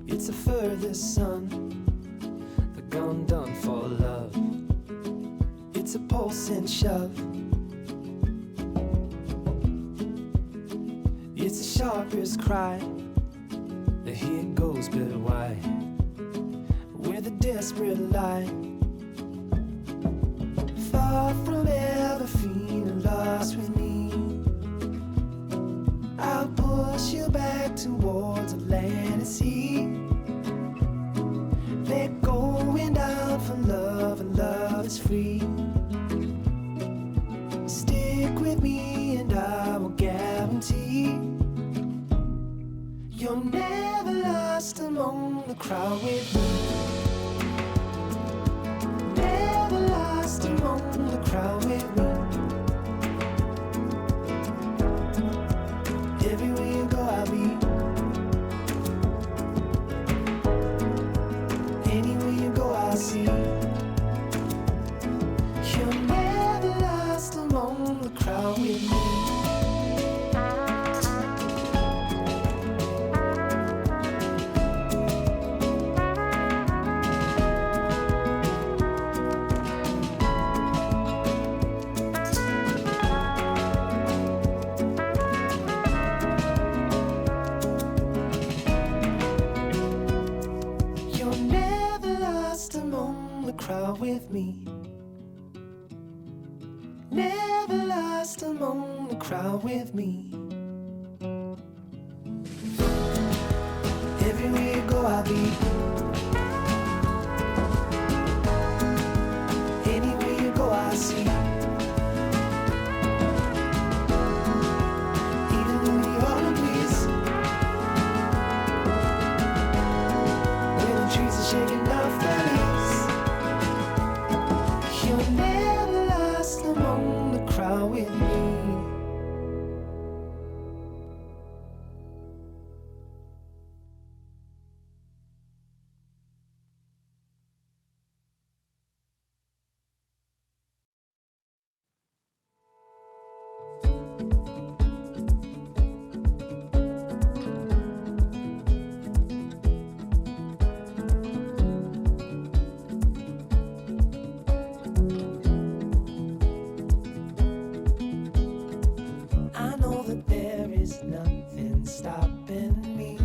It's the furthest sun, the gone done for love. It's a pulse and shove. It's the sharpest cry. The here goes, but why? Where the desperate lie. Far from ever feeling lost with me, I'll push you back towards the land and sea. They're going down for love, and love is free. Stick with me and I will guarantee you're never lost among the crowd with me. Never lost among the crowd with me. Everywhere you go I'll be. Anywhere you go I'll see. You're never lost among the crowd with me. You're never lost among the crowd with me. Never lost among the crowd with me. Everywhere you go I'll be. Anywhere you go I'll see. Even in the autumn breeze, when the trees are shaking off their leaves, you're never lost among the crowd with me. I know that there is nothing stopping me.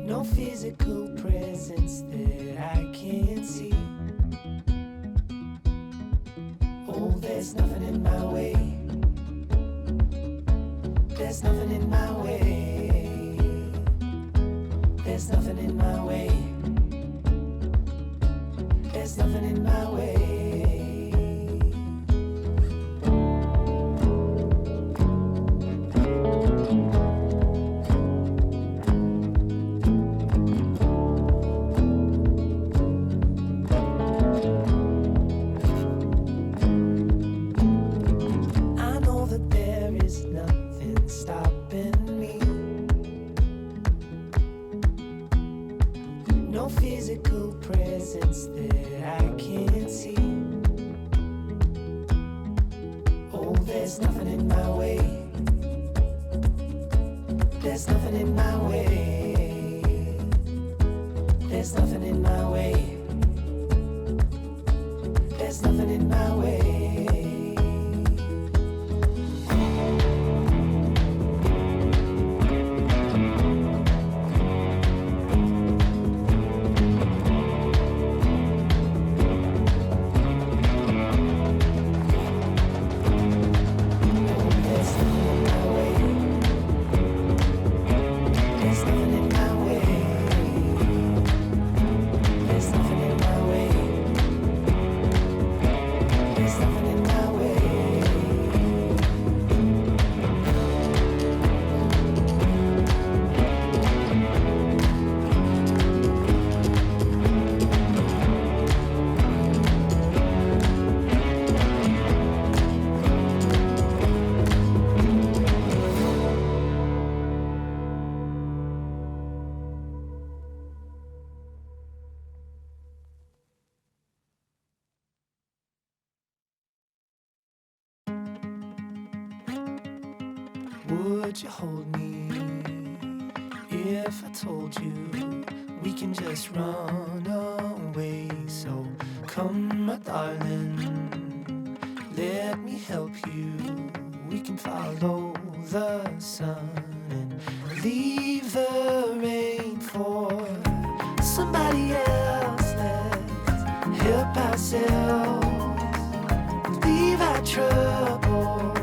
No physical presence that I can't see. Oh, there's nothing in my way. There's nothing in my way. There's nothing in my way. There's nothing in my way. I know that there is nothing stopping me. No physical presence that I can't see. There's nothing in my way. There's nothing in my way. There's nothing in my way. There's nothing in my way. Would you hold me if I told you we can just run away? So come, my darling, let me help you. We can follow the sun and leave the rain for somebody else. Let's help ourselves, leave our troubles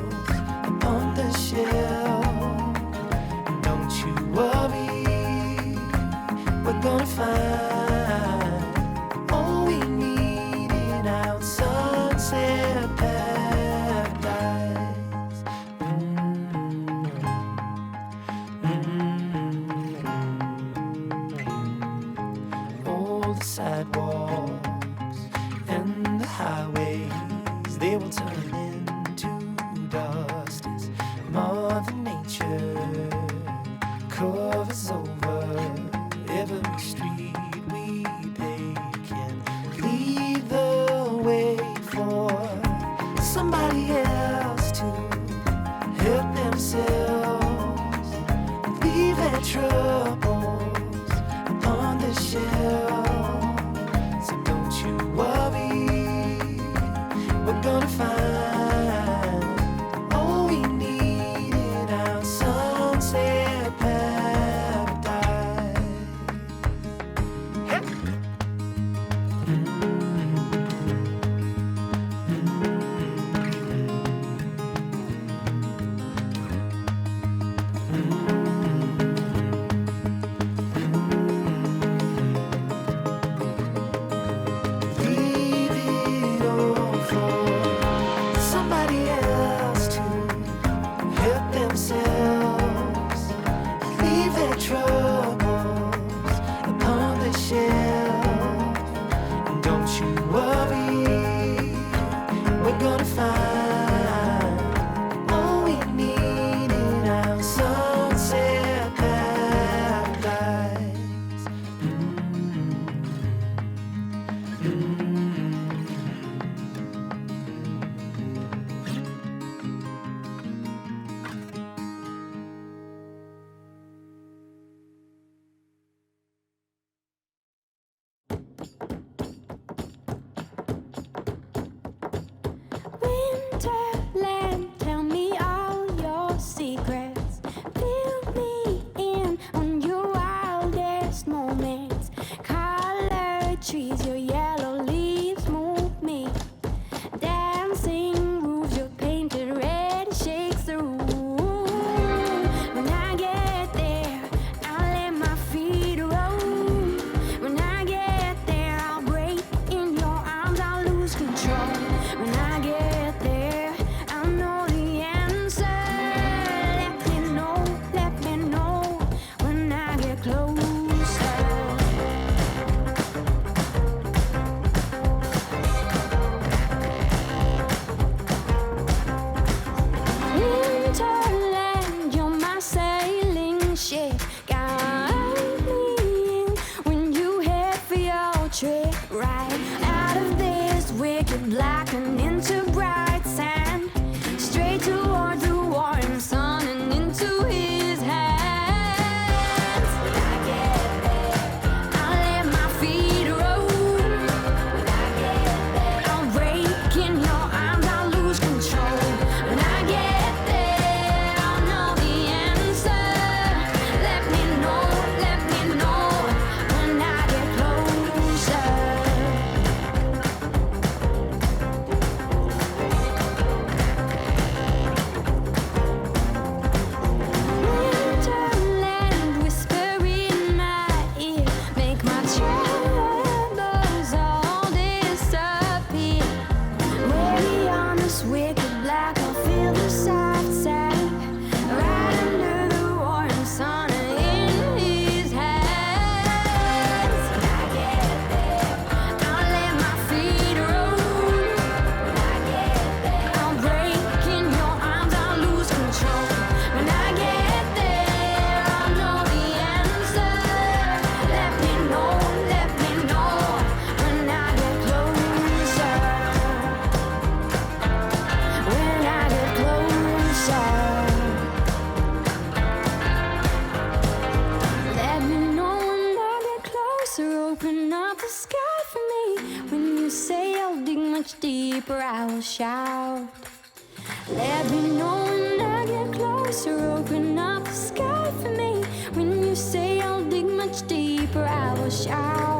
on the shelf. Don't you worry, we're gonna find all we need in our sunset paradise. All the sidewalks and the highways, they will turn into dust as Mother Nature covers over every street we take and lead the way for somebody else to help themselves, leave their troubles on the shelf. So don't you worry, we're gonna find all we need in our sunset paradise. Leave it all for somebody else to help themselves, leave their troubles upon the shelf. And don't you worry, we're gonna find all we need in our sunset paradise. Winterland, tell me all your secrets. Fill me in on your wildest moments. Colored trees, your yellow leaves move me. Dancing roofs, your painted red shakes the room. When I get there, I'll let my feet roam. When I get there, I'll break in your arms, I'll lose control. When I get there, I'll know the answer. Let me know when I get closer. Winterland, you're my sailing ship. Guide me in when you head for your trip. Right out of this wicked black and into bright sand. Straight deeper I will shout. Let me know when I get closer, open up the sky for me. When you say I'll dig much deeper, I will shout.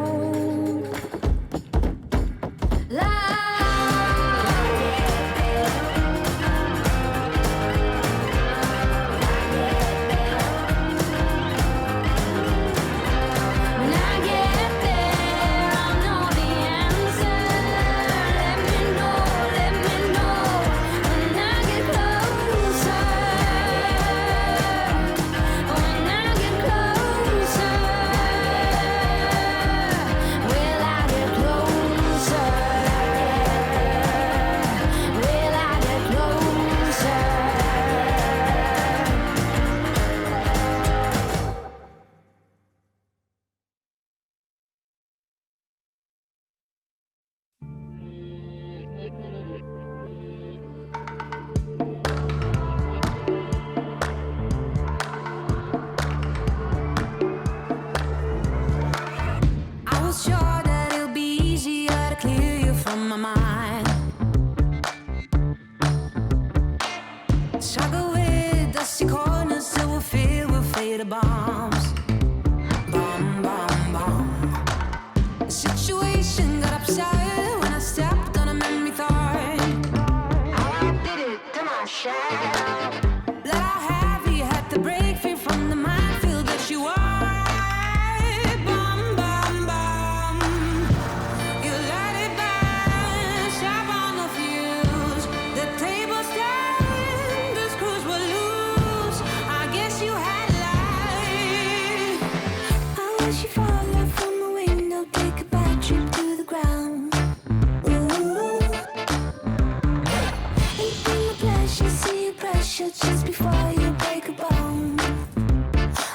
Just before you break a bone.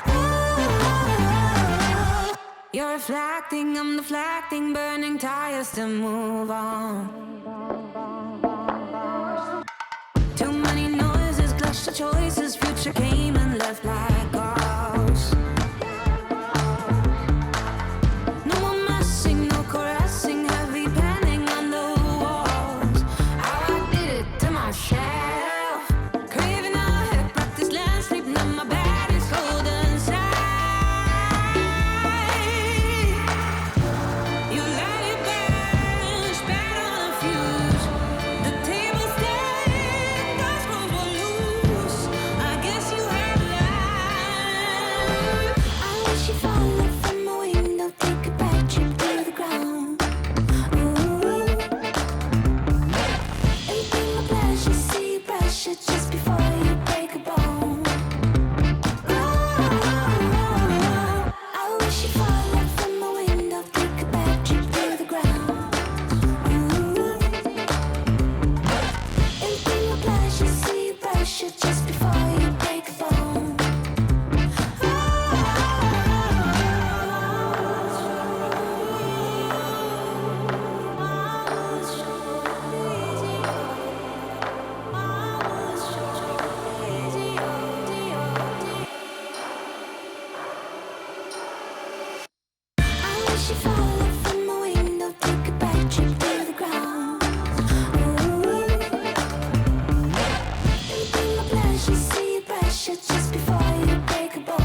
Oh, you're reflecting, I'm deflecting, burning tires to move on. Too many noises, clash of choices, future came and left like ghosts. No more messing, no caressing, heavy penning on the walls. How I did it to myself. Just before you break a bone. Oh, I wish you'd fall out from my window, take a bad trip through the ground. Anything with pleasure, see you pressure just before you break a bone. She fall out from my window, take a bad trip through the ground. Anything with pleasure, see you pressure just before you break a bone.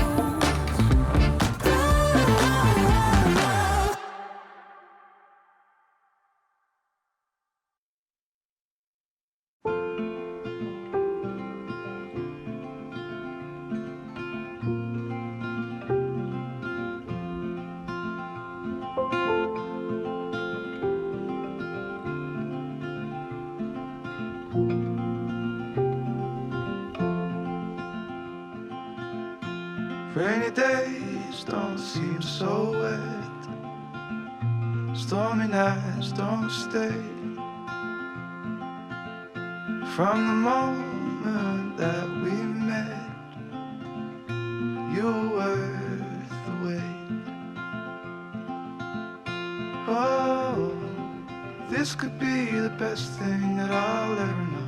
Rainy days don't seem so wet. Stormy nights don't stay. From the moment that we met, you were worth the wait. Oh, this could be the best thing that I'll ever know.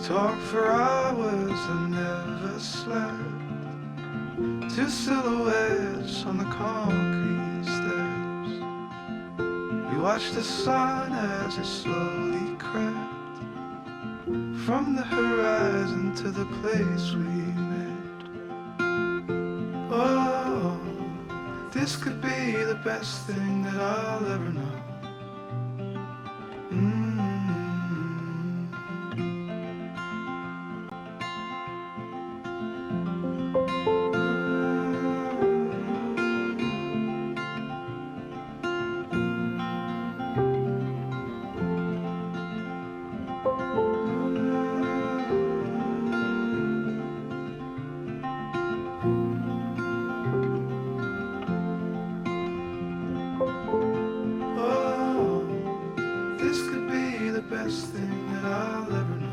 Talk for hours and never slept. Two silhouettes on the concrete steps. We watched the sun as it slowly crept from the horizon to the place we met. Oh, this could be the best thing that I'll ever know. This could be the best thing that I'll ever know.